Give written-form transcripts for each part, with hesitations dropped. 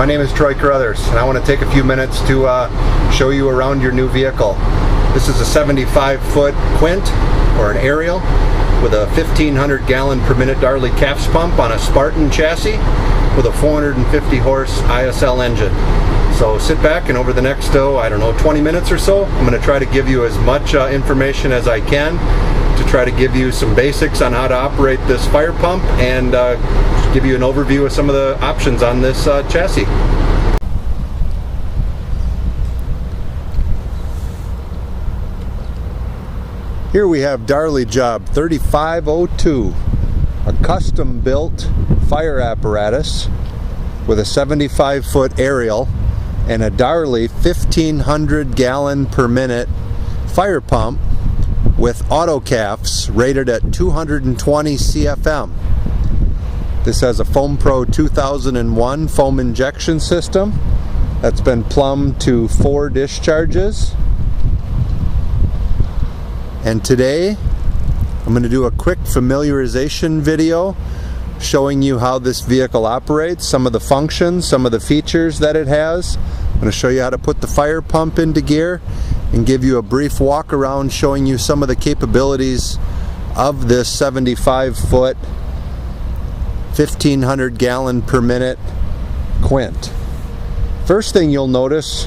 My name is Troy Carruthers, and I want to take a few minutes to show you around your new vehicle. This is a 75-foot Quint, or an aerial, with a 1,500 gallon per minute Darley CAFS pump on a Spartan chassis with a 450 horse ISL engine. So sit back, and over the next, 20 minutes or so, I'm going to try to give you as much information as I can to try to give you some basics on how to operate this fire pump and give you an overview of some of the options on this chassis. Here we have Darley Job 3502, a custom-built fire apparatus with a 75-foot aerial and a Darley 1,500 gallon per minute fire pump with auto CAFS rated at 220 CFM. This has a FoamPro 2001 foam injection system that's been plumbed to 4 discharges. And today I'm going to do a quick familiarization video showing you how this vehicle operates, some of the functions, some of the features that it has. I'm going to show you how to put the fire pump into gear and give you a brief walk around showing you some of the capabilities of this 75-foot 1,500 gallon per minute Quint. First thing you'll notice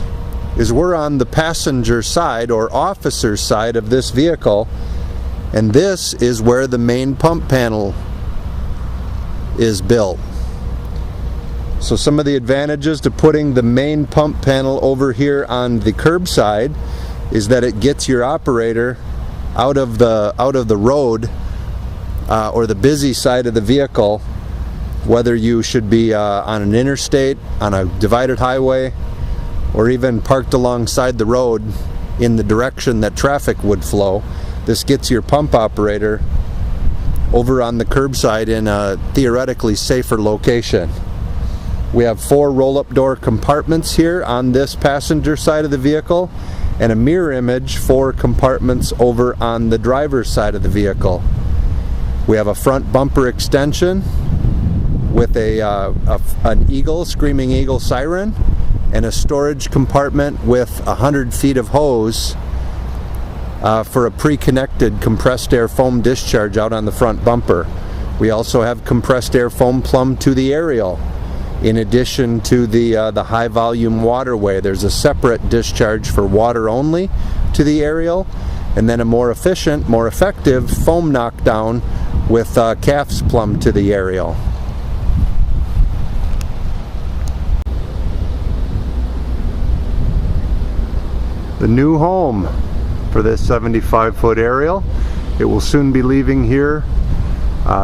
is we're on the passenger side or officer side of this vehicle, and this is where the main pump panel is built. So some of the advantages to putting the main pump panel over here on the curbside is that it gets your operator out of the road or the busy side of the vehicle, whether you should be on an interstate, on a divided highway, or even parked alongside the road in the direction that traffic would flow. This gets your pump operator over on the curbside in a theoretically safer location. We have 4 roll-up door compartments here on this passenger side of the vehicle, and a mirror image 4 compartments over on the driver's side of the vehicle. We have a front bumper extension with an Screaming Eagle siren, and a storage compartment with 100 feet of hose for a pre-connected compressed air foam discharge out on the front bumper. We also have compressed air foam plumbed to the aerial. In addition to the high volume waterway, there's a separate discharge for water only to the aerial, and then a more efficient, more effective foam knockdown with CAFS plumbed to the aerial. The new home for this 75-foot aerial. It will soon be leaving here,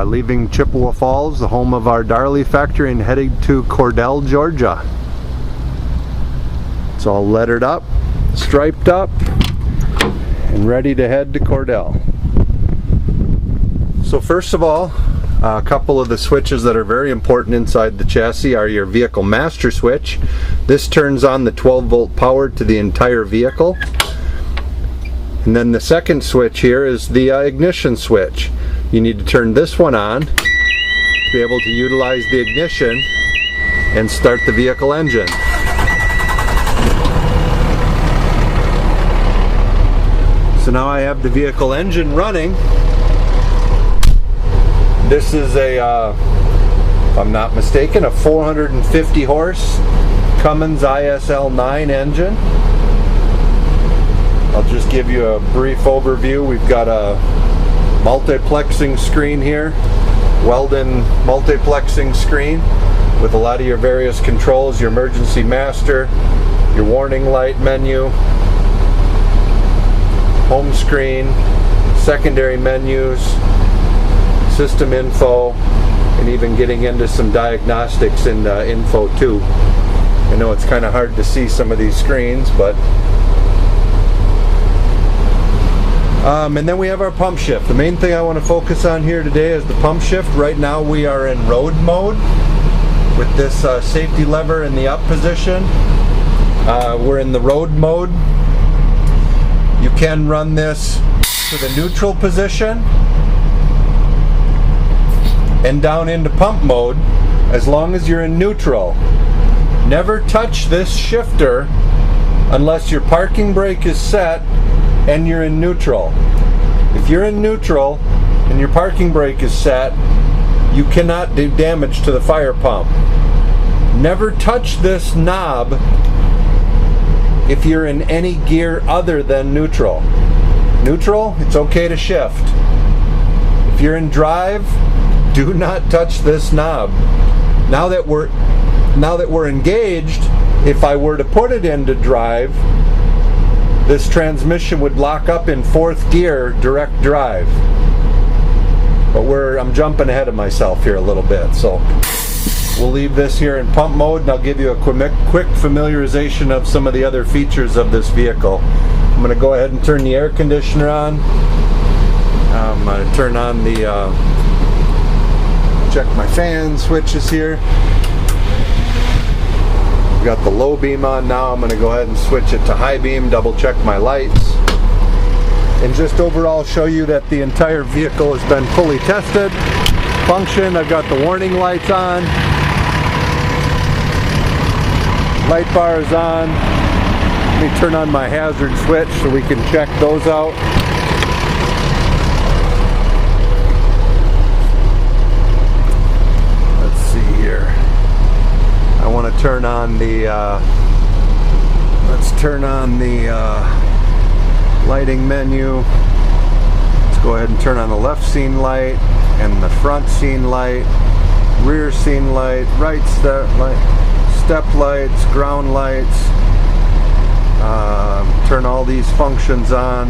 leaving Chippewa Falls, the home of our Darley factory, and heading to Cordele, Georgia. It's all lettered up, striped up, and ready to head to Cordele. So first of all, a couple of the switches that are very important inside the chassis are your vehicle master switch. This turns on the 12-volt power to the entire vehicle. And then the second switch here is the ignition switch. You need to turn this one on to be able to utilize the ignition and start the vehicle engine. So now I have the vehicle engine running. This is if I'm not mistaken, a 450 horse Cummins ISL 9 engine. I'll just give you a brief overview. We've got a multiplexing screen here, Weldon multiplexing screen with a lot of your various controls, your emergency master, your warning light menu, home screen, secondary menus, system info, and even getting into some diagnostics and info too. I know it's kind of hard to see some of these screens, but and then we have our pump shift. The main thing I want to focus on here today is the pump shift. Right now we are in road mode with this safety lever in the up position. We're in the road mode. You can run this to the neutral position and down into pump mode as long as you're in neutral. Never touch this shifter unless your parking brake is set and you're in neutral. If you're in neutral and your parking brake is set, you cannot do damage to the fire pump. Never touch this knob if you're in any gear other than neutral. Neutral, it's okay to shift. If you're in drive, do not touch this knob. Now that we're engaged, if I were to put it into drive, this transmission would lock up in 4th gear, direct drive. But I'm jumping ahead of myself here a little bit, so we'll leave this here in pump mode, and I'll give you a quick familiarization of some of the other features of this vehicle. I'm going to go ahead and turn the air conditioner on. I'm going to turn on the check my fan switches here. We've got the low beam on now. I'm going to go ahead and switch it to high beam, double check my lights, and just overall show you that the entire vehicle has been fully tested, functioned. I've got the warning lights on, light bar is on. Let me turn on my hazard switch so we can check those out. Let's see here. I want to turn on the let's turn on the lighting menu. Let's go ahead and turn on the left scene light and the front scene light, rear scene light, right step lights, ground lights. Turn all these functions on.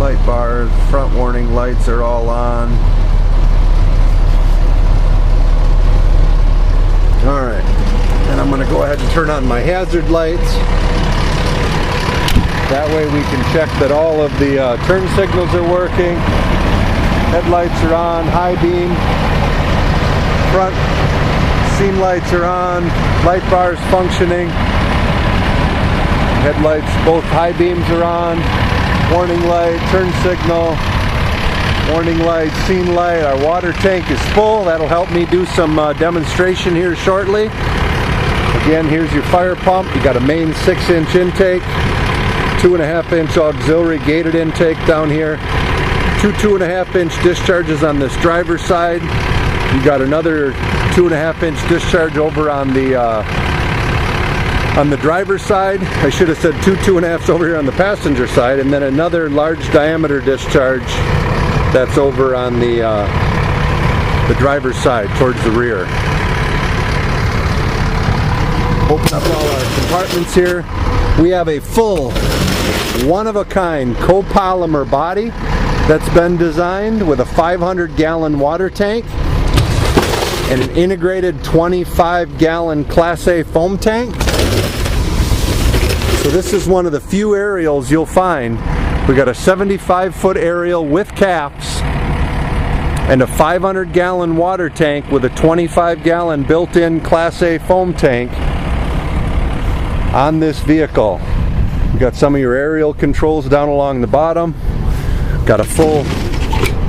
Light bars, front warning lights are all on. Alright, and I'm going to go ahead and turn on my hazard lights. That way we can check that all of the turn signals are working. Headlights are on, high beam. Front scene lights are on, light bar is functioning. Headlights, both high beams are on. Warning light, turn signal. Warning light, scene light. Our water tank is full. That'll help me do some demonstration here shortly. Again, here's your fire pump. You got a main 6-inch intake, 2.5-inch auxiliary gated intake down here, two 2.5-inch discharges on this driver's side. You got another 2.5-inch discharge over on the driver's side. I should have said two 2.5s over here on the passenger side, and then another large diameter discharge that's over on the driver's side towards the rear. Open up all our compartments here. We have a full, one-of-a-kind copolymer body that's been designed with a 500-gallon water tank and an integrated 25-gallon Class A foam tank. So this is one of the few aerials you'll find. We got a 75-foot aerial with CAFS and a 500-gallon water tank with a 25-gallon built-in Class A foam tank on this vehicle. You got some of your aerial controls down along the bottom. Got a full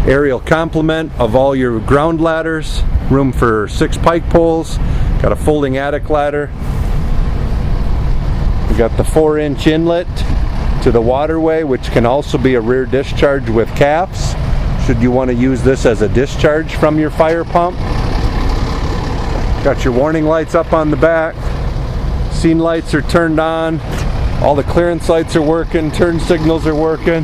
aerial complement of all your ground ladders. Room for 6 pike poles. Got a folding attic ladder. We got the 4-inch inlet to the waterway, which can also be a rear discharge with CAFS, should you want to use this as a discharge from your fire pump. Got your warning lights up on the back. Scene lights are turned on. All the clearance lights are working. Turn signals are working.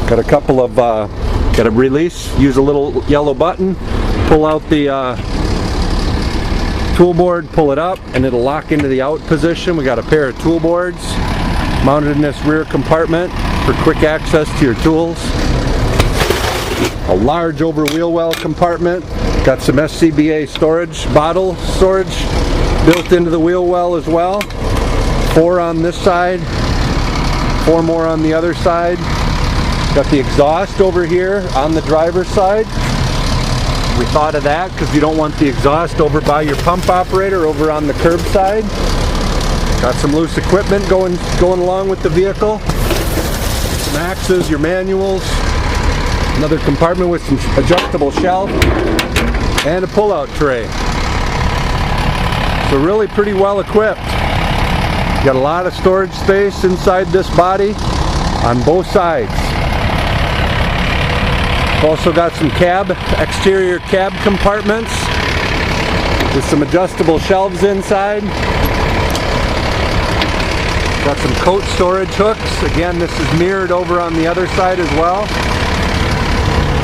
Got a couple of, got a release. Use a little yellow button. Pull out the tool board, pull it up, and it'll lock into the out position. We got a pair of tool boards mounted in this rear compartment for quick access to your tools. A large over wheel well compartment. Got some SCBA storage, bottle storage built into the wheel well as well. 4 on this side, 4 more on the other side. Got the exhaust over here on the driver's side. We thought of that because you don't want the exhaust over by your pump operator over on the curbside. Got some loose equipment going along with the vehicle. Some axes, your manuals, Another compartment with some adjustable shelf and a pull-out tray. So really pretty well equipped. Got a lot of storage space inside this body on both sides. Also got some exterior cab compartments with some adjustable shelves inside. Got some coat storage hooks. Again, this is mirrored over on the other side as well.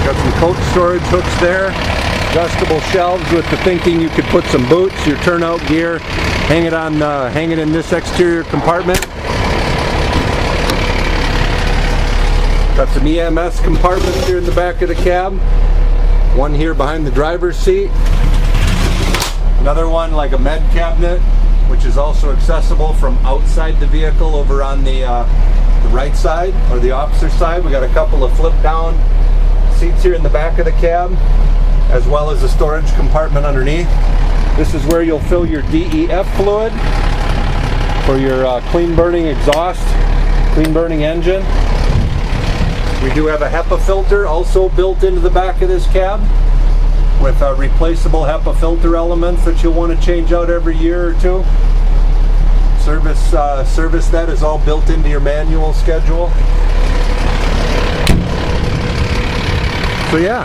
Got some coat storage hooks there. Adjustable shelves with the thinking you could put some boots, your turnout gear, hang it in this exterior compartment. Got some EMS compartments here in the back of the cab. One here behind the driver's seat. Another one like a med cabinet, which is also accessible from outside the vehicle over on the right side or the officer side. We got a couple of flip down seats here in the back of the cab, as well as a storage compartment underneath. This is where you'll fill your DEF fluid for your clean burning exhaust, clean burning engine. We do have a HEPA filter also built into the back of this cab with replaceable HEPA filter elements that you'll want to change out every year or two. Service that is all built into your manual schedule. So yeah,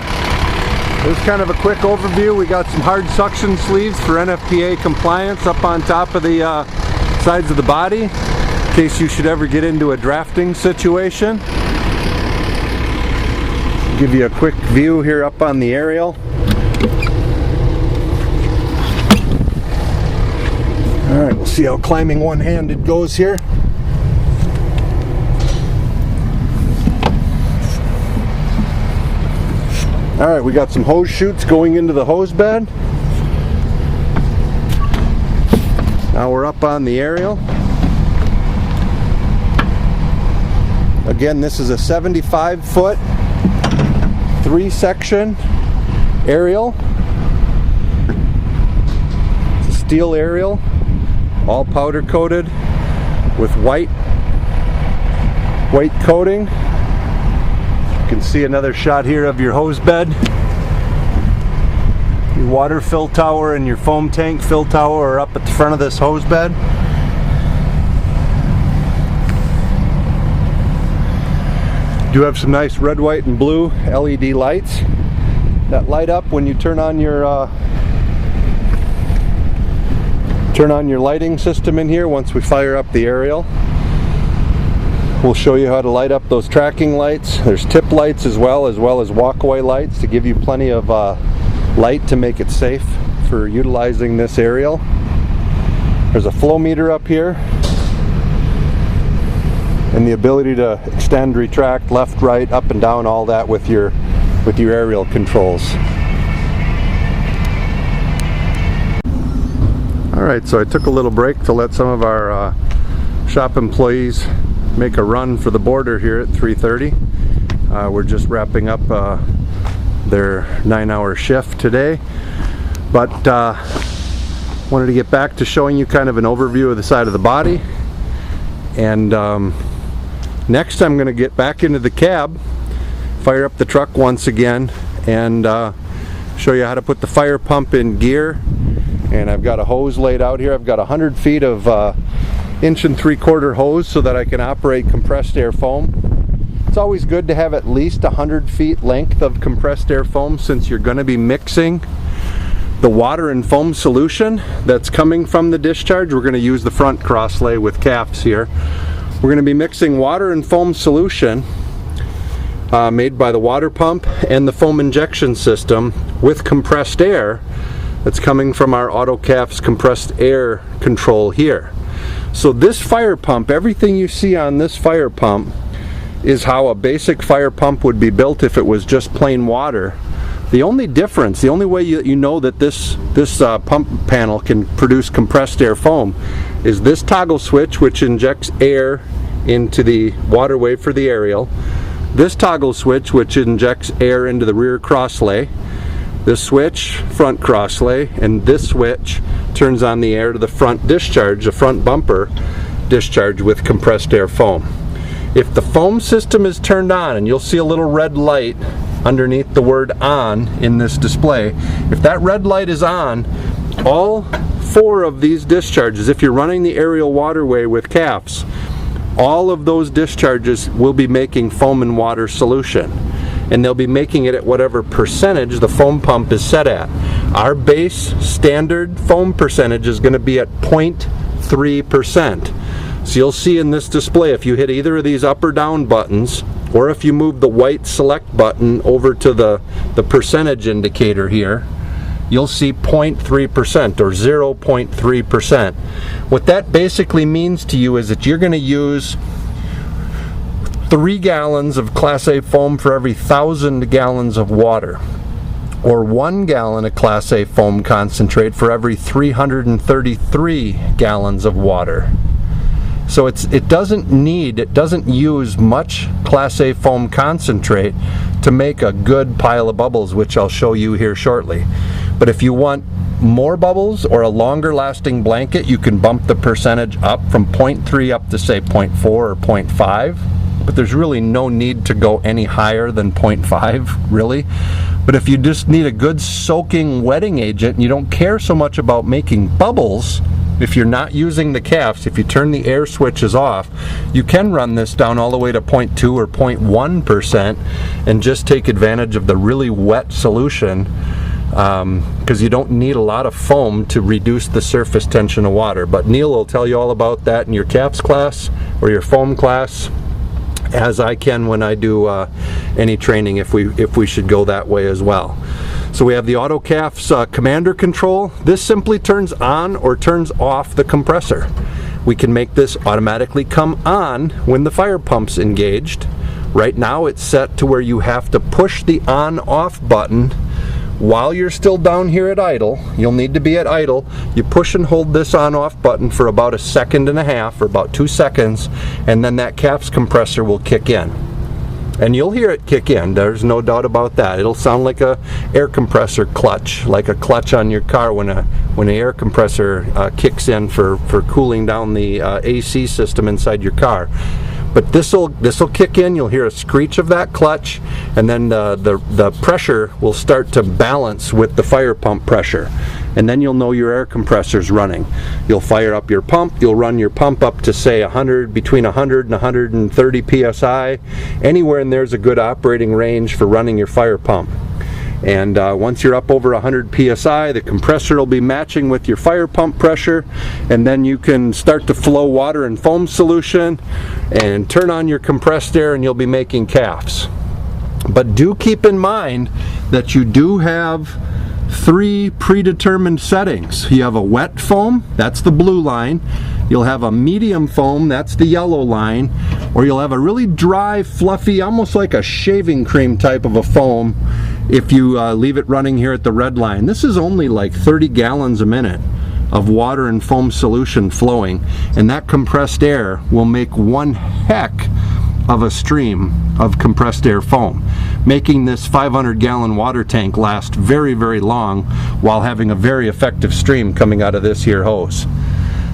this is kind of a quick overview. We got some hard suction sleeves for NFPA compliance up on top of the sides of the body in case you should ever get into a drafting situation. Give you a quick view here up on the aerial. Alright, we'll see how climbing one-handed goes here. Alright, we got some hose chutes going into the hose bed. Now we're up on the aerial. Again, this is a 75-foot 3-section aerial. It's a steel aerial, all powder coated with white coating. You can see another shot here of your hose bed. Your water fill tower and your foam tank fill tower are up at the front of this hose bed. You do have some nice red, white, and blue LED lights that light up when you turn on your lighting system in here. Once we fire up the aerial, we'll show you how to light up those tracking lights. There's tip lights as well as walkway lights to give you plenty of light to make it safe for utilizing this aerial. There's a flow meter up here and the ability to extend, retract, left, right, up and down, all that with your aerial controls. Alright, so I took a little break to let some of our shop employees make a run for the border here at 3:30. We're just wrapping up their 9-hour shift today, but wanted to get back to showing you kind of an overview of the side of the body. And next I'm going to get back into the cab, fire up the truck once again, and show you how to put the fire pump in gear. And I've got a hose laid out here. I've got 100 feet of 1 3/4 hose so that I can operate compressed air foam. It's always good to have at least 100 feet length of compressed air foam, since you're going to be mixing the water and foam solution that's coming from the discharge. We're going to use the front crosslay with CAFS here. We're going to be mixing water and foam solution made by the water pump and the foam injection system with compressed air that's coming from our auto CAFS compressed air control here. So this fire pump, everything you see on this fire pump is how a basic fire pump would be built if it was just plain water. The only difference, the only way you know that this pump panel can produce compressed air foam is this toggle switch, which injects air into the waterway for the aerial. This toggle switch, which injects air into the rear crosslay. This switch, front crosslay, and this switch turns on the air to the front discharge, the front bumper discharge with compressed air foam. If the foam system is turned on, and you'll see a little red light underneath the word on in this display. If that red light is on, all 4 of these discharges, if you're running the aerial waterway with CAFS, all of those discharges will be making foam and water solution. And they'll be making it at whatever percentage the foam pump is set at. Our base standard foam percentage is going to be at 0.3%. So you'll see in this display, if you hit either of these up or down buttons, or if you move the white select button over to the percentage indicator here, you'll see 0.3% or 0.3%. What that basically means to you is that you're going to use 3 gallons of Class A foam for every 1,000 gallons of water, or 1 gallon of Class A foam concentrate for every 333 gallons of water. So it doesn't use much Class A foam concentrate to make a good pile of bubbles, which I'll show you here shortly. But if you want more bubbles or a longer lasting blanket, you can bump the percentage up from 0.3 up to say 0.4 or 0.5. But there's really no need to go any higher than 0.5, really. But if you just need a good soaking wetting agent and you don't care so much about making bubbles, if you're not using the CAFS, if you turn the air switches off, you can run this down all the way to 0.2 or 0.1% and just take advantage of the really wet solution, because you don't need a lot of foam to reduce the surface tension of water. But Neil will tell you all about that in your CAFS class or your foam class, as I can when I do any training, if we should go that way as well. So we have the auto CAFS commander control. This simply turns on or turns off the compressor. We can make this automatically come on when the fire pump's engaged. Right now it's set to where you have to push the on-off button while you're still down here at idle. You'll need to be at idle. You push and hold this on-off button for about 1.5 seconds or about 2 seconds, and then that CAFS compressor will kick in. And you'll hear it kick in, there's no doubt about that. It'll sound like a air compressor clutch, like a clutch on your car when an air compressor kicks in for cooling down the AC system inside your car. But this'll kick in, you'll hear a screech of that clutch, and then the pressure will start to balance with the fire pump pressure. And then you'll know your air compressor's running. You'll fire up your pump, you'll run your pump up to say between 100 and 130 psi. Anywhere in there's a good operating range for running your fire pump. And once you're up over 100 psi, the compressor will be matching with your fire pump pressure, and then you can start to flow water and foam solution and turn on your compressed air, and you'll be making CAFS. But do keep in mind that you do have 3 predetermined settings. You have a wet foam, that's the blue line. You'll have a medium foam, that's the yellow line. Or you'll have a really dry, fluffy, almost like a shaving cream type of a foam if you leave it running here at the red line. This is only like 30 gallons a minute of water and foam solution flowing, and that compressed air will make one heck of a stream of compressed air foam, making this 500-gallon water tank last very, very long while having a very effective stream coming out of this here hose.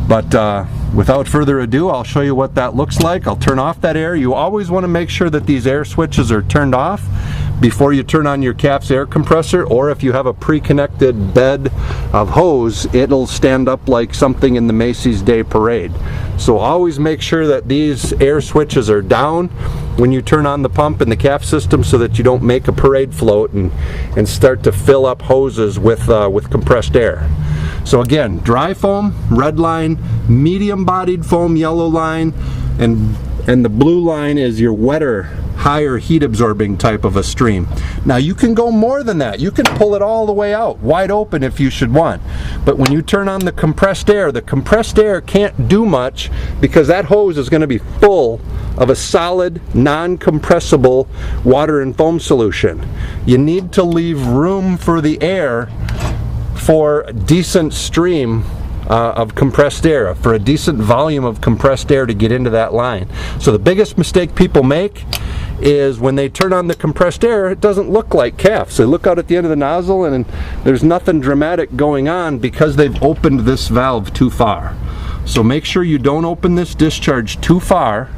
But without further ado, I'll show you what that looks like. I'll turn off that air. You always want to make sure that these air switches are turned off before you turn on your CAFS air compressor, or if you have a pre-connected bed of hose, it'll stand up like something in the Macy's Day Parade. So always make sure that these air switches are down when you turn on the pump in the CAFS system, so that you don't make a parade float and start to fill up hoses with compressed air. So again, dry foam, red line, medium bodied foam, yellow line, and the blue line is your wetter, higher heat absorbing type of a stream. Now you can go more than that. You can pull it all the way out, wide open if you should want. But when you turn on the compressed air can't do much, because that hose is going to be full of a solid, non-compressible water and foam solution. You need to leave room for the air for a decent stream of compressed air, for a decent volume of compressed air to get into that line. So the biggest mistake people make is when they turn on the compressed air, it doesn't look like CAFS. They look out at the end of the nozzle and there's nothing dramatic going on because they've opened this valve too far. So make sure you don't open this discharge too far,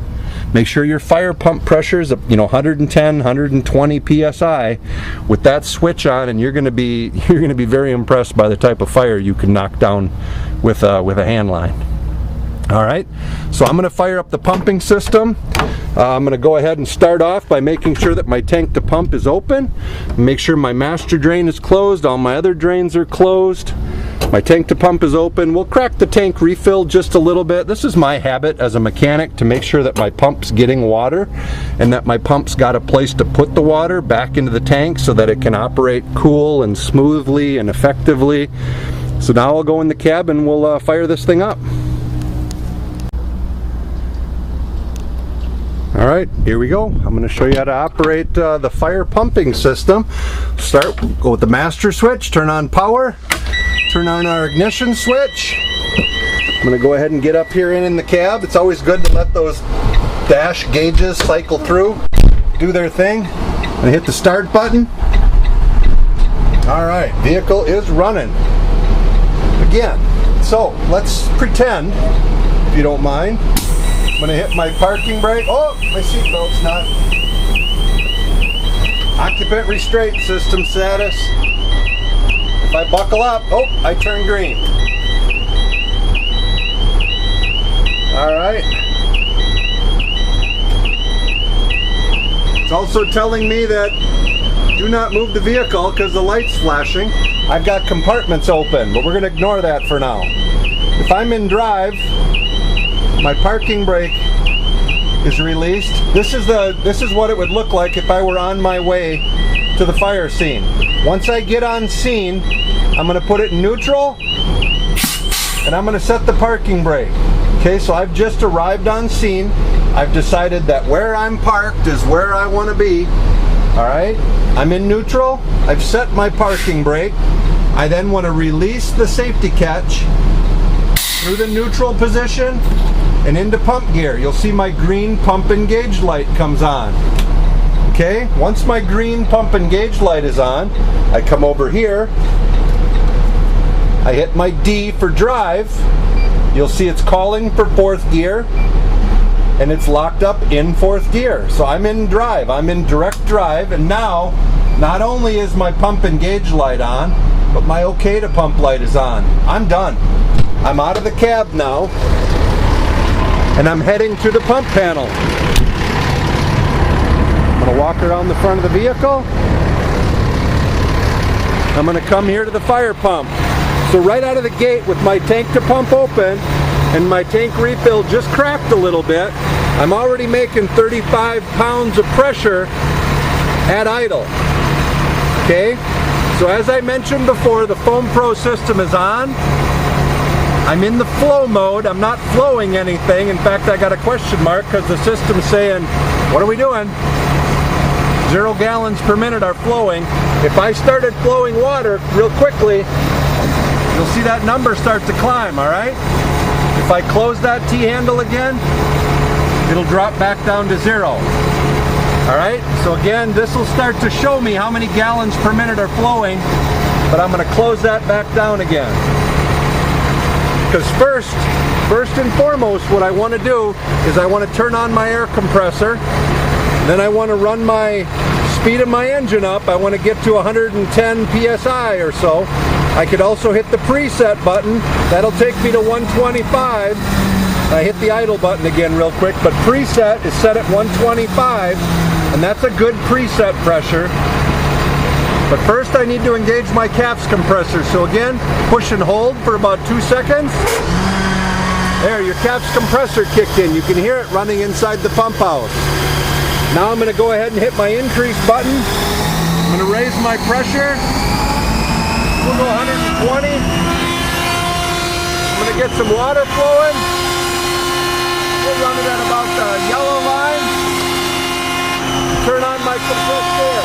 Make sure your fire pump pressure is 110, 120 psi with that switch on, and you're going to be very impressed by the type of fire you can knock down with a hand line. All right, so I'm going to fire up the pumping system. I'm going to go ahead and start off by making sure that my tank to pump is open. Make sure my master drain is closed. All my other drains are closed. My tank to pump is open. We'll crack the tank refill just a little bit. This is my habit as a mechanic, to make sure that my pump's getting water and that my pump's got a place to put the water back into the tank so that it can operate cool and smoothly and effectively. So now I'll go in the cab and we'll fire this thing up. Alright, here we go. I'm going to show you how to operate the fire pumping system. Go with the master switch, turn on power, turn on our ignition switch. I'm going to go ahead and get up here in the cab. It's always good to let those dash gauges cycle through, do their thing. I'm going to hit the start button. Alright, vehicle is running. Again, so let's pretend, if you don't mind, I'm going to hit my parking brake. Oh, my seatbelt's not. Occupant restraint system status. If I buckle up, oh, I turn green. Alright. It's also telling me that do not move the vehicle because the light's flashing. I've got compartments open, but we're going to ignore that for now. If I'm in drive, my parking brake is released. This is what it would look like if I were on my way to the fire scene. Once I get on scene, I'm going to put it in neutral and I'm going to set the parking brake. Okay, so I've just arrived on scene. I've decided that where I'm parked is where I want to be. Alright, I'm in neutral. I've set my parking brake. I then want to release the safety catch through the neutral position and into pump gear. You'll see my green pump and gauge light comes on. Okay, once my green pump and gauge light is on, I come over here, I hit my D for drive. You'll see it's calling for fourth gear and it's locked up in fourth gear. So I'm in drive, I'm in direct drive, and now not only is my pump and gauge light on, but my OK to pump light is on. I'm done. I'm out of the cab now, and I'm heading to the pump panel. I'm going to walk around the front of the vehicle. I'm going to come here to the fire pump. So right out of the gate with my tank to pump open and my tank refill just cracked a little bit, I'm already making 35 pounds of pressure at idle. Okay? So as I mentioned before, the FoamPro system is on. I'm in the flow mode. I'm not flowing anything. In fact, I got a question mark because the system's saying, what are we doing? 0 gallons per minute are flowing. If I started flowing water real quickly, you'll see that number start to climb, all right? If I close that T-handle again, it'll drop back down to 0. All right, so again, this will start to show me how many gallons per minute are flowing, but I'm going to close that back down again. Because first and foremost, what I want to do is I want to turn on my air compressor, then I want to run my speed of my engine up. I want to get to 110 psi or so. I could also hit the preset button. That'll take me to 125. I hit the idle button again real quick, but preset is set at 125, and that's a good preset pressure. But first I need to engage my CAFS compressor. So again, push and hold for about 2 seconds. There, your CAFS compressor kicked in. You can hear it running inside the pump house. Now I'm going to go ahead and hit my increase button. I'm going to raise my pressure. We'll go 120. I'm going to get some water flowing. We'll run it at about the yellow line. Turn on my compressed air.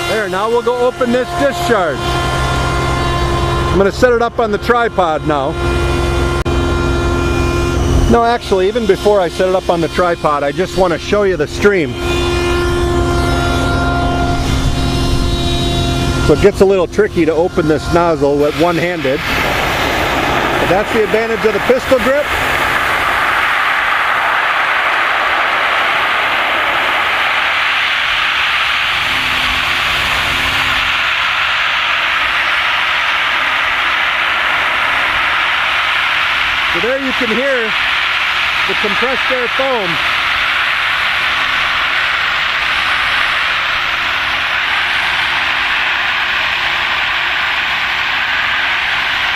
There, now we'll go open this discharge. I'm going to set it up on the tripod now. No, actually, even before I set it up on the tripod, I just want to show you the stream. So it gets a little tricky to open this nozzle with one-handed. But that's the advantage of the pistol grip. So there you can hear the compressed air foam.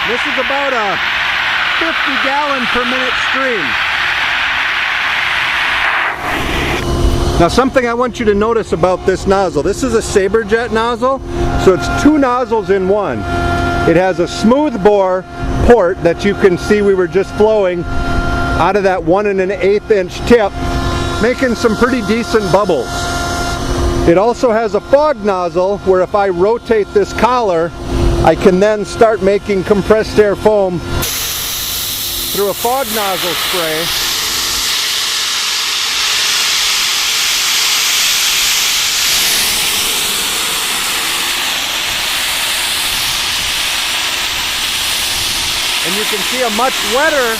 This is about a 50-gallon per minute stream. Now something I want you to notice about this nozzle. This is a Sabre jet nozzle, so it's two nozzles in one. It has a smooth bore port that you can see we were just flowing out of that 1 1/8 inch tip, making some pretty decent bubbles. It also has a fog nozzle where if I rotate this collar, I can then start making compressed air foam through a fog nozzle spray. And you can see a much wetter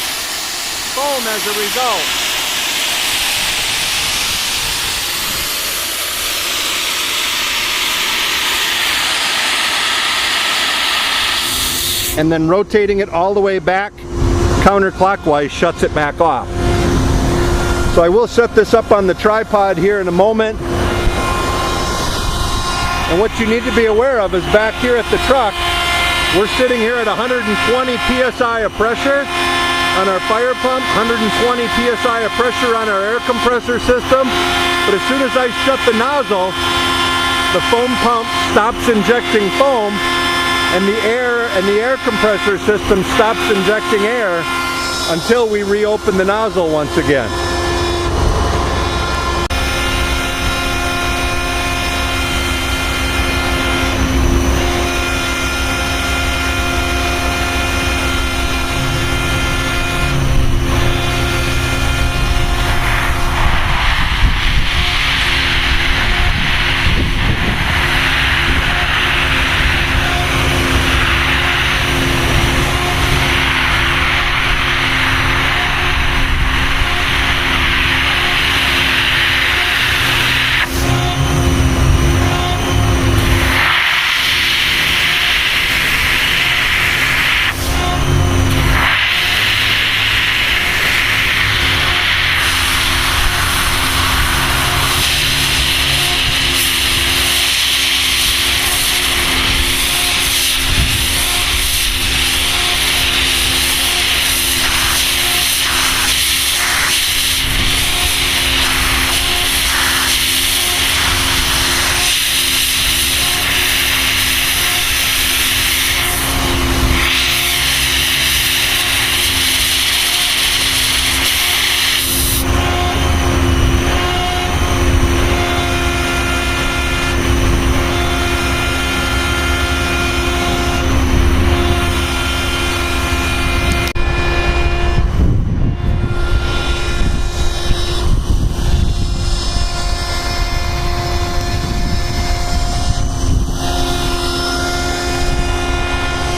foam as a result. And then rotating it all the way back counterclockwise shuts it back off. So I will set this up on the tripod here in a moment. And what you need to be aware of is back here at the truck, we're sitting here at 120 psi of pressure on our fire pump, 120 psi of pressure on our air compressor system. But as soon as I shut the nozzle, the foam pump stops injecting foam, and the air compressor system stops injecting air until we reopen the nozzle once again.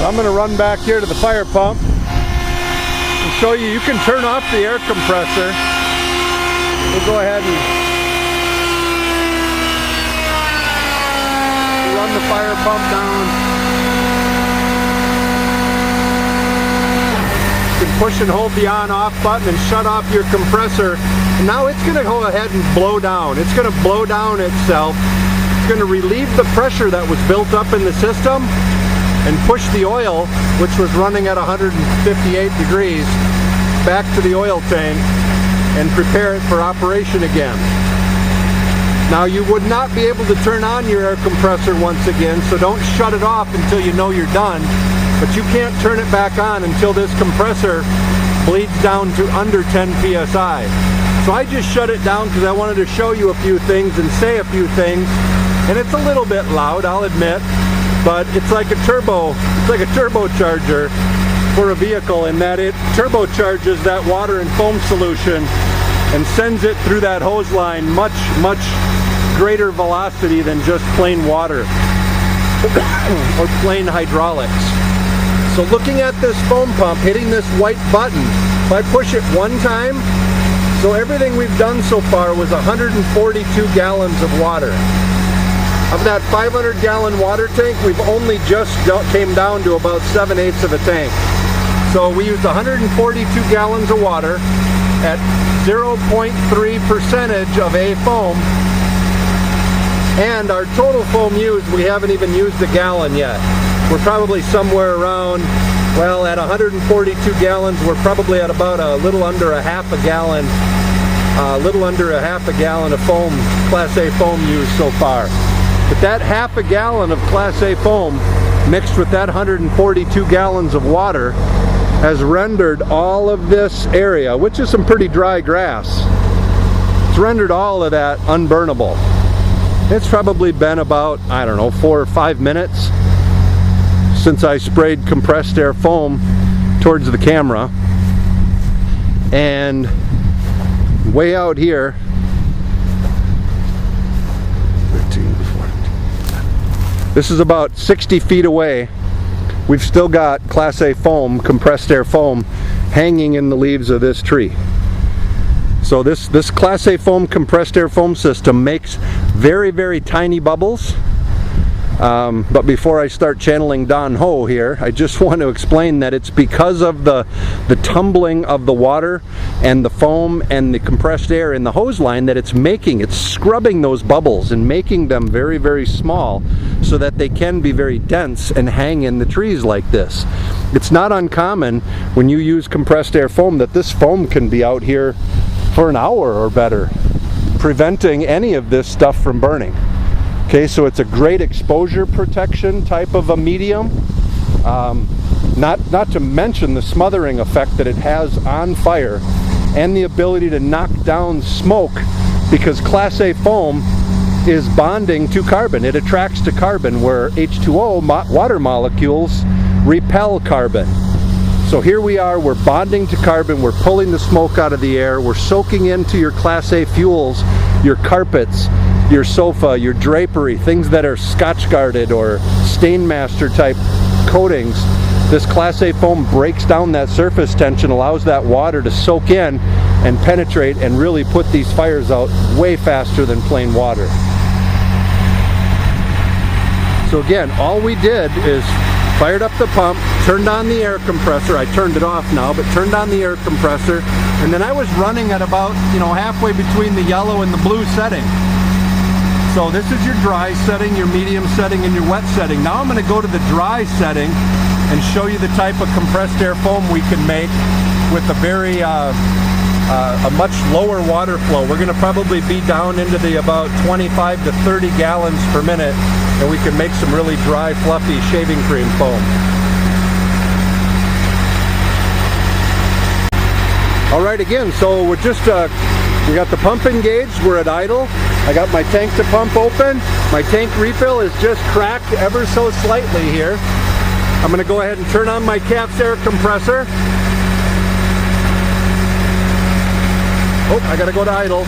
I'm going to run back here to the fire pump and show you can turn off the air compressor. We'll go ahead and run the fire pump down. You can push and hold the on-off button and shut off your compressor. And now it's going to go ahead and blow down. It's going to blow down itself. It's going to relieve the pressure that was built up in the system and push the oil, which was running at 158 degrees, back to the oil tank and prepare it for operation again. Now you would not be able to turn on your air compressor once again, so don't shut it off until you know you're done, but you can't turn it back on until this compressor bleeds down to under 10 psi. So I just shut it down because I wanted to show you a few things and say a few things, and it's a little bit loud, I'll admit. But it's like a turbocharger for a vehicle in that it turbocharges that water and foam solution and sends it through that hose line much greater velocity than just plain water or plain hydraulics. So looking at this foam pump, hitting this white button, if I push it one time, so everything we've done so far was 142 gallons of water. Of that 500-gallon water tank, we've only just came down to about 7/8 of a tank. So we used 142 gallons of water at 0.3% of a foam. And our total foam used, we haven't even used a gallon yet. We're probably somewhere around, well, at 142 gallons, we're probably at about a little under a half a gallon of foam, Class A foam used so far. But that half a gallon of Class A foam mixed with that 142 gallons of water has rendered all of this area, which is some pretty dry grass, it's rendered all of that unburnable. It's probably been about, I don't know, 4 or 5 minutes since I sprayed compressed air foam towards the camera. And way out here, 13, 14, this is about 60 feet away. We've still got Class A foam, compressed air foam, hanging in the leaves of this tree. So this Class A foam, compressed air foam system makes very, very tiny bubbles. But before I start channeling Don Ho here, I just want to explain that it's because of the tumbling of the water and the foam and the compressed air in the hose line that it's scrubbing those bubbles and making them very, very small so that they can be very dense and hang in the trees like this. It's not uncommon when you use compressed air foam that this foam can be out here for an hour or better, preventing any of this stuff from burning. Okay, so it's a great exposure protection type of a medium. Not to mention the smothering effect that it has on fire and the ability to knock down smoke, because Class A foam is bonding to carbon. It attracts to carbon where H2O, water molecules, repel carbon. So here we are, we're bonding to carbon, we're pulling the smoke out of the air, we're soaking into your Class A fuels, your carpets, your sofa, your drapery, things that are Scotch guarded or Stainmaster type coatings. This Class A foam breaks down that surface tension, allows that water to soak in and penetrate and really put these fires out way faster than plain water. So again, all we did is fired up the pump, turned on the air compressor. I turned it off now, but turned on the air compressor, and then I was running at about, halfway between the yellow and the blue setting. So this is your dry setting, your medium setting, and your wet setting. Now I'm going to go to the dry setting and show you the type of compressed air foam we can make with a very a much lower water flow. We're going to probably be down into the about 25 to 30 gallons per minute, and we can make some really dry, fluffy shaving cream foam. All right, again, so we're just we got the pump engaged, we're at idle. I got my tank to pump open. My tank refill is just cracked ever so slightly here. I'm going to go ahead and turn on my CAFS air compressor. Oh, I got to go to idle.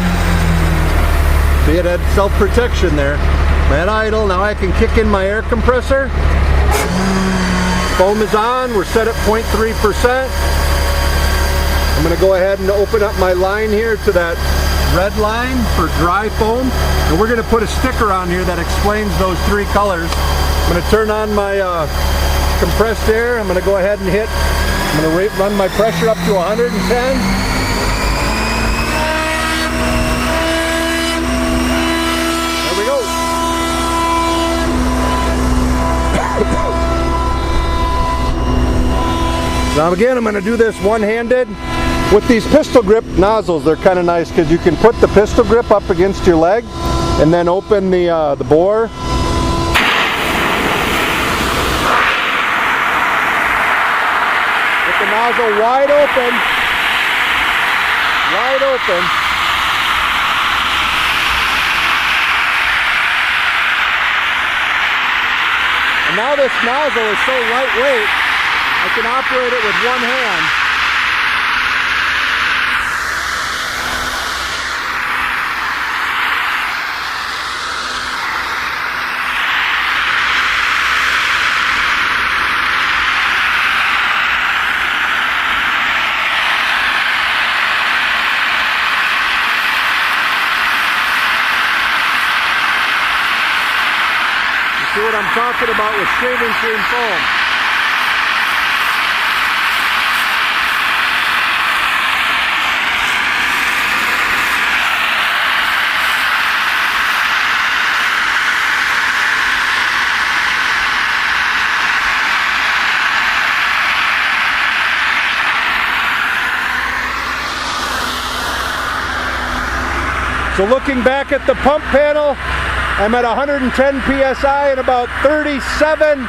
See, it had self-protection there. I'm at idle. Now I can kick in my air compressor. Foam is on. We're set at 0.3%. I'm going to go ahead and open up my line here to that red line for dry foam, and we're going to put a sticker on here that explains those 3 colors. I'm going to turn on my compressed air. I'm going to go ahead and I'm going to run my pressure up to 110. There we go. Now again, I'm going to do this one-handed. With these pistol grip nozzles, they're kind of nice because you can put the pistol grip up against your leg and then open the bore. With the nozzle wide open. And now this nozzle is so lightweight, I can operate it with one hand. See what I'm talking about with shaving cream foam. So looking back at the pump panel, I'm at 110 psi and about 37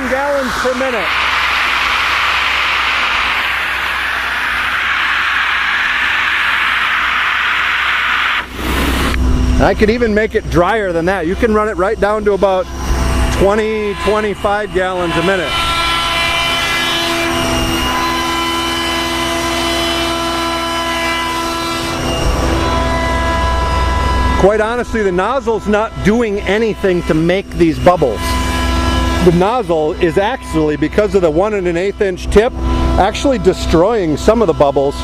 gallons per minute. I could even make it drier than that. You can run it right down to about 20-25 gallons a minute. Quite honestly, the nozzle's not doing anything to make these bubbles. The nozzle is actually, because of the 1 1/8 inch tip, actually destroying some of the bubbles,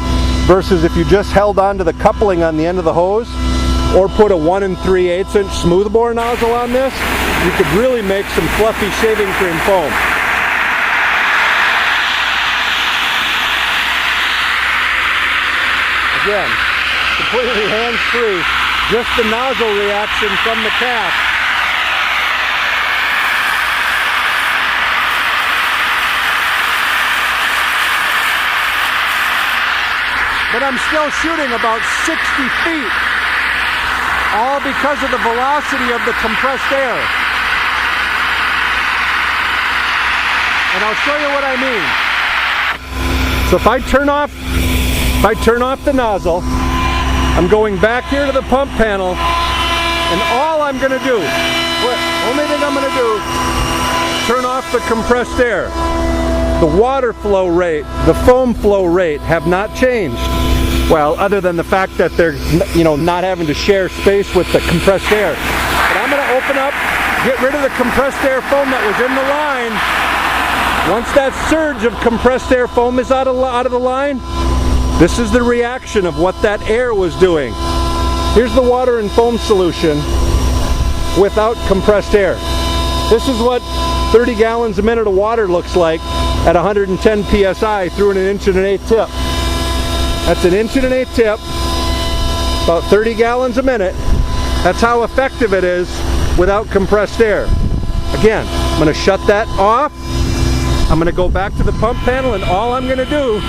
versus if you just held onto the coupling on the end of the hose or put a 1 3/8 inch smoothbore nozzle on this, you could really make some fluffy shaving cream foam. Again, completely hands-free, just the nozzle reaction from the CAFS. But I'm still shooting about 60 feet, all because of the velocity of the compressed air. And I'll show you what I mean. So if I turn off the nozzle, I'm going back here to the pump panel, and all I'm going to do, only thing I'm going to do, turn off the compressed air. The water flow rate, the foam flow rate have not changed. Well, other than the fact that they're, not having to share space with the compressed air. But I'm going to open up, get rid of the compressed air foam that was in the line. Once that surge of compressed air foam is out of the line, this is the reaction of what that air was doing. Here's the water and foam solution without compressed air. This is what 30 gallons a minute of water looks like at 110 psi through an 1 1/8 inch tip. That's an 1 1/8 inch tip, about 30 gallons a minute. That's how effective it is without compressed air. Again, I'm going to shut that off. I'm going to go back to the pump panel, and all I'm going to do,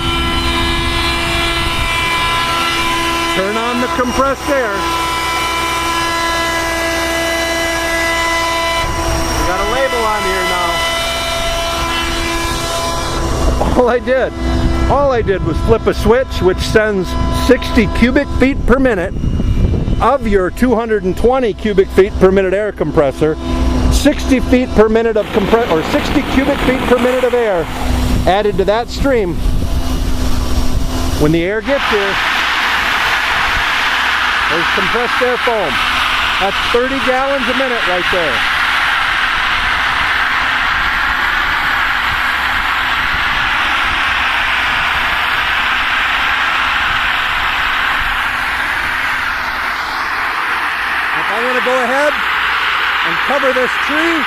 turn on the compressed air. We got a label on here now. All I did was flip a switch which sends 60 cubic feet per minute of your 220 cubic feet per minute air compressor, 60 feet per minute of 60 cubic feet per minute of air added to that stream. When the air gets here, there's compressed air foam. That's 30 gallons a minute right there. I'm going to go ahead and cover this tree.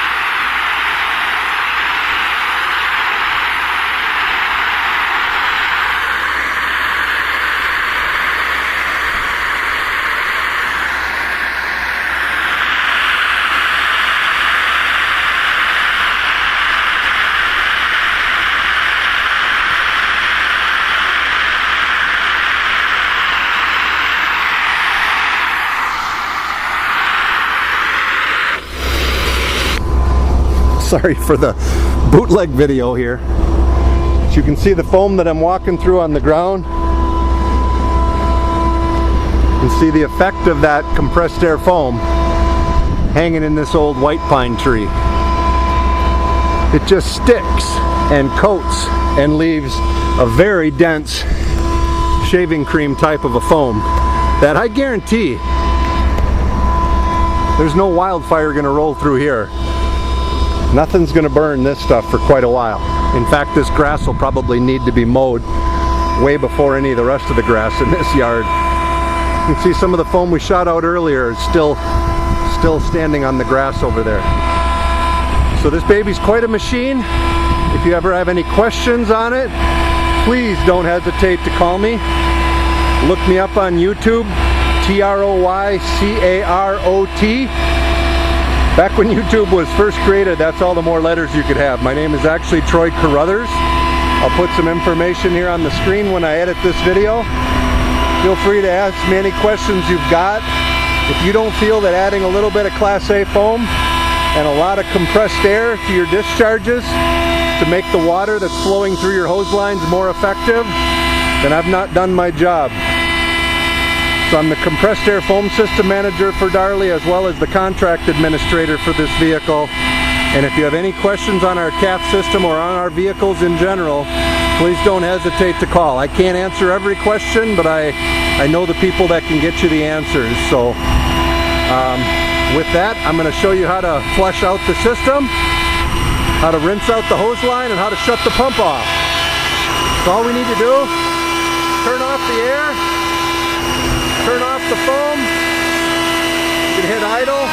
Sorry for the bootleg video here. But you can see the foam that I'm walking through on the ground. You can see the effect of that compressed air foam hanging in this old white pine tree. It just sticks and coats and leaves a very dense shaving cream type of a foam that I guarantee there's no wildfire going to roll through here. Nothing's going to burn this stuff for quite a while. In fact, this grass will probably need to be mowed way before any of the rest of the grass in this yard. You can see some of the foam we shot out earlier is still standing on the grass over there. So this baby's quite a machine. If you ever have any questions on it, please don't hesitate to call me. Look me up on YouTube, TROYCAROT. Back when YouTube was first created, that's all the more letters you could have. My name is actually Troy Carruthers. I'll put some information here on the screen when I edit this video. Feel free to ask me any questions you've got. If you don't feel that adding a little bit of Class A foam and a lot of compressed air to your discharges to make the water that's flowing through your hose lines more effective, then I've not done my job. So I'm the compressed air foam system manager for Darley, as well as the contract administrator for this vehicle. And if you have any questions on our CAFS system or on our vehicles in general, please don't hesitate to call. I can't answer every question, but I know the people that can get you the answers. So with that, I'm going to show you how to flush out the system, how to rinse out the hose line, and how to shut the pump off. So all we need to do, turn off the air, turn off the foam, you can hit idle.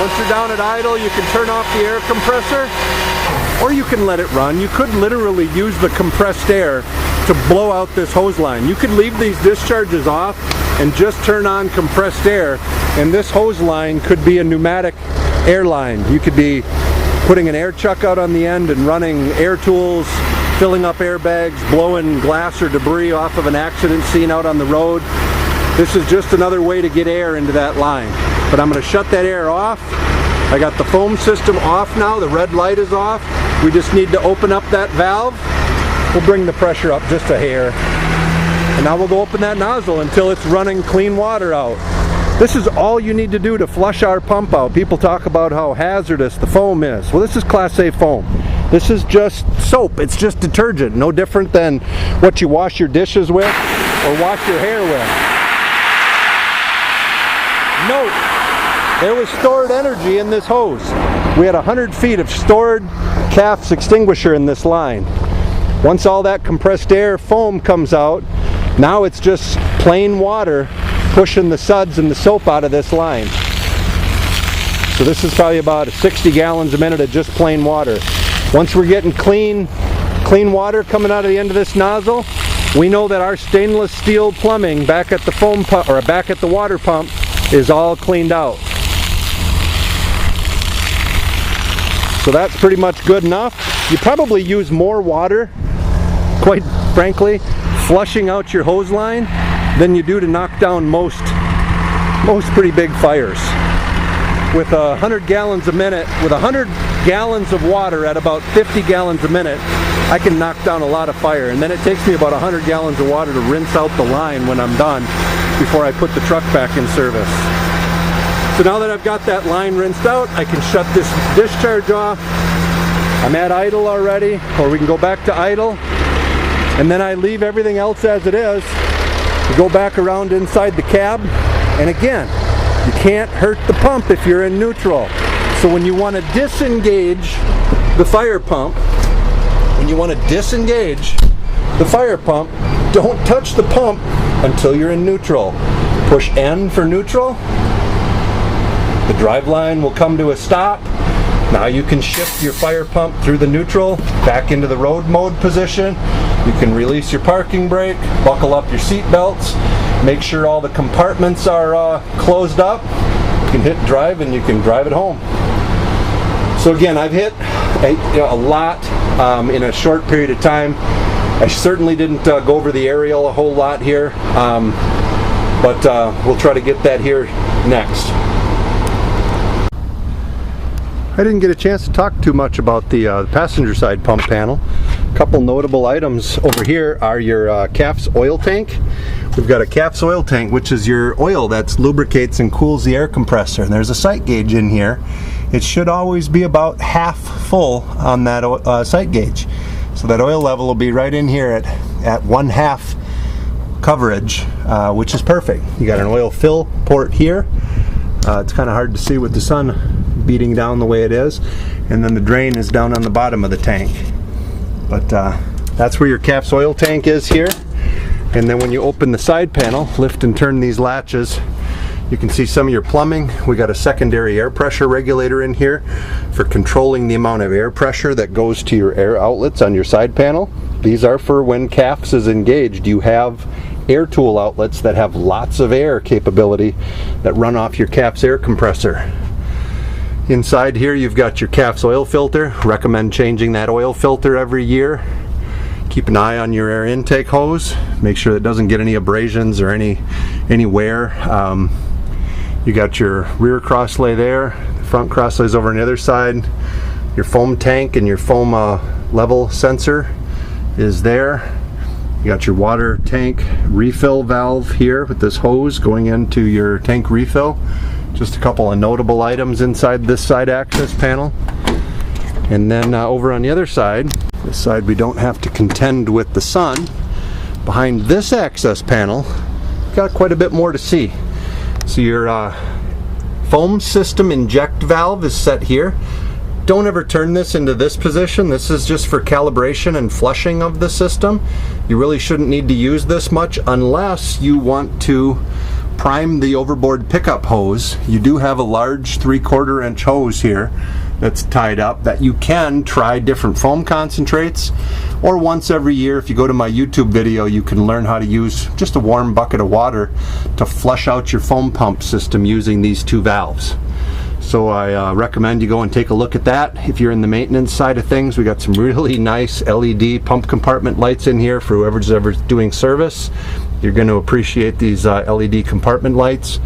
Once you're down at idle, you can turn off the air compressor, or you can let it run. You could literally use the compressed air to blow out this hose line. You could leave these discharges off and just turn on compressed air, and this hose line could be a pneumatic air line. You could be putting an air chuck out on the end and running air tools, filling up airbags, blowing glass or debris off of an accident scene out on the road. This is just another way to get air into that line. But I'm going to shut that air off. I got the foam system off now. The red light is off. We just need to open up that valve. We'll bring the pressure up just a hair. And now we'll go open that nozzle until it's running clean water out. This is all you need to do to flush our pump out. People talk about how hazardous the foam is. Well, this is Class A foam. This is just soap. It's just detergent. No different than what you wash your dishes with or wash your hair with. Note, there was stored energy in this hose. We had 100 feet of stored CAFS extinguisher in this line. Once all that compressed air foam comes out, now it's just plain water pushing the suds and the soap out of this line. So this is probably about 60 gallons a minute of just plain water. Once we're getting clean water coming out of the end of this nozzle, we know that our stainless steel plumbing back at the foam pump, or back at the water pump, is all cleaned out. So that's pretty much good enough. You probably use more water, quite frankly, flushing out your hose line than you do to knock down most pretty big fires. With 100 gallons a minute, with 100 gallons of water at about 50 gallons a minute, I can knock down a lot of fire. And then it takes me about 100 gallons of water to rinse out the line when I'm done, before I put the truck back in service. So now that I've got that line rinsed out, I can shut this discharge off. I'm at idle already, or we can go back to idle, and then I leave everything else as it is. We go back around inside the cab, and again, you can't hurt the pump if you're in neutral. So when you want to disengage the fire pump, don't touch the pump until you're in neutral. Push N for neutral. The drive line will come to a stop. Now you can shift your fire pump through the neutral back into the road mode position. You can release your parking brake, buckle up your seat belts, make sure all the compartments are closed up. You can hit drive and you can drive it home. So again, I've hit a lot in a short period of time. I certainly didn't go over the aerial a whole lot here, but we'll try to get that here next. I didn't get a chance to talk too much about the passenger side pump panel. A couple notable items over here are your CAFS oil tank. We've got a CAFS oil tank, which is your oil that lubricates and cools the air compressor. And there's a sight gauge in here. It should always be about half full on that sight gauge. So that oil level will be right in here at 1/2 coverage, which is perfect. You got an oil fill port here. It's kind of hard to see with the sun beating down the way it is, and then the drain is down on the bottom of the tank. But that's where your CAFS oil tank is here. And then when you open the side panel, lift and turn these latches, you can see some of your plumbing. We got a secondary air pressure regulator in here for controlling the amount of air pressure that goes to your air outlets on your side panel. These are for when CAFS is engaged. You have air tool outlets that have lots of air capability that run off your CAFS air compressor. Inside here you've got your CAFS oil filter. Recommend changing that oil filter every year. Keep an eye on your air intake hose. Make sure it doesn't get any abrasions or any wear. You got your rear crosslay there, the front crosslays over on the other side. Your foam tank and your foam level sensor is there. You got your water tank refill valve here with this hose going into your tank refill. Just a couple of notable items inside this side access panel. And then over on the other side, this side we don't have to contend with the sun. Behind this access panel, got quite a bit more to see. So your foam system inject valve is set here. Don't ever turn this into this position. This is just for calibration and flushing of the system. You really shouldn't need to use this much unless you want to prime the overboard pickup hose. You do have a large 3/4 inch hose here that's tied up that you can try different foam concentrates, or once every year, if you go to my YouTube video, you can learn how to use just a warm bucket of water to flush out your foam pump system using these two valves. So I recommend you go and take a look at that. If you're in the maintenance side of things, we got some really nice LED pump compartment lights in here for whoever's ever doing service. You're going to appreciate these LED compartment lights.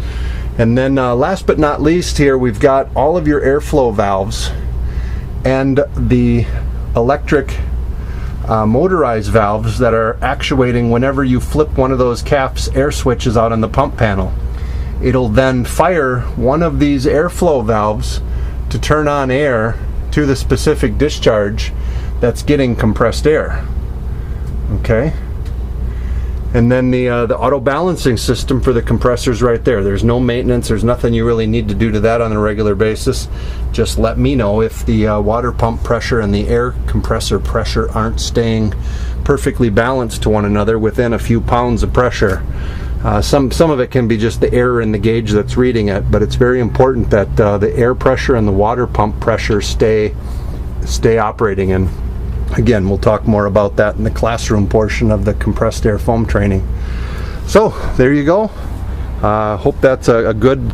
And then last but not least here, we've got all of your airflow valves and the electric motorized valves that are actuating whenever you flip one of those CAFS air switches out on the pump panel. It'll then fire one of these airflow valves to turn on air to the specific discharge that's getting compressed air. Okay? And then the auto balancing system for the compressors right there. There's no maintenance, there's nothing you really need to do to that on a regular basis. Just let me know if the water pump pressure and the air compressor pressure aren't staying perfectly balanced to one another within a few pounds of pressure. Some of it can be just the error in the gauge that's reading it, but it's very important that the air pressure and the water pump pressure stay operating. And again, we'll talk more about that in the classroom portion of the compressed air foam training. So there you go. Hope that's a good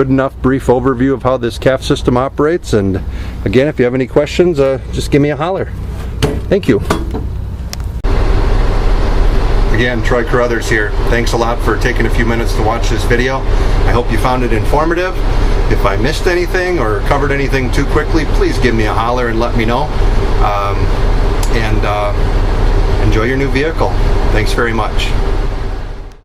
enough brief overview of how this CAFS system operates. And again, if you have any questions, just give me a holler. Thank you. Again, Troy Carruthers here. Thanks a lot for taking a few minutes to watch this video. I hope you found it informative. If I missed anything or covered anything too quickly, please give me a holler and let me know. Enjoy your new vehicle. Thanks very much.